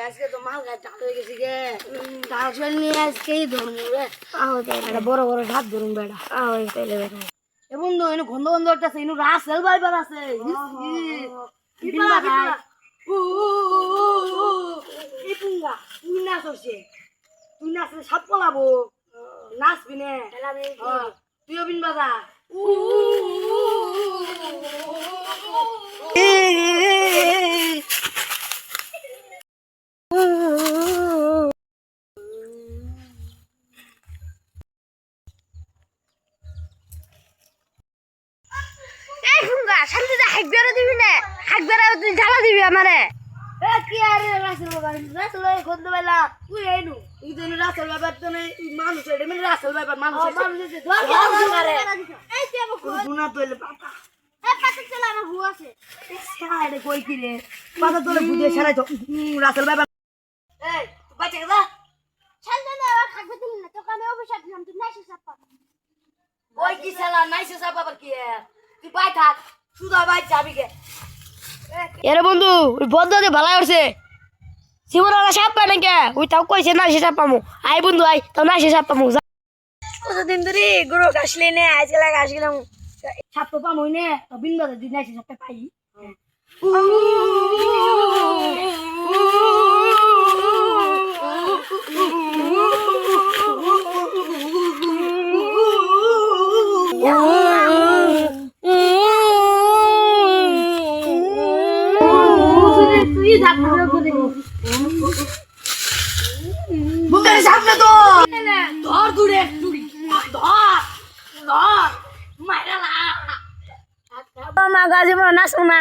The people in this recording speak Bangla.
আজকে তো মাল গায়ে টাল হয়ে গেছি গে টাল নিয়ে আজকেই ধরুন রে একটা বড় বড় ঢাক ধরুন বেড়া তাইলে বেড়া এ বন্ধু এনে গন্ধ গন্ধ একটা ইনু রাসেল ভাইবার আছে এই পুঙ্গা তুই নাচ হচ্ছে তুই নাচলে সাপ পলাবো নাচবি নে তুইও বিন বাজা শান্তিতে হাইক বেড়ে দিবি না হাইক বেড়ে তুই ঢালা দিবি আমারে কি আর রাসেল বাবা রাসেল গন্ধ বেলা তুই আইনু তুই তো রাসেল বাবা তো মানুষ এটা মানে রাসেল বাবা মানুষ এই তুই আমার গুনা তোলে বাবা এ পাতা চলা আমার হু আছে সাইডে কই কি রে পাতা তোলে বুঝে সারাই তো রাসেল বাবা এই বাচ্চা দাদা শান্তি না খাবে দিল না তো কানে অভিশাপ দিলাম তুই নাইছে সাপা ওই কি শালা নাইছে সাপা আবার কি তুই বাই থাক সুদা বাই যাবি কে এরে বন্ধু ওই বন্ধুতে ভালো করছে জীবনটা সাপ পায় নাকি ওই তাও কইছে না সে সাপ পামু আই বন্ধু আই তাও না সে সাপ পামু কতদিন ধরে গরু ঘাসলে নে আজকে ঘাস গেলাম সাপ তো পামু নে তো বিন্দু দিন না সে সাপটা পাই সামনে তো ধর দূরে চুরি ধর ধর মাইরা মা গাজে নাচো না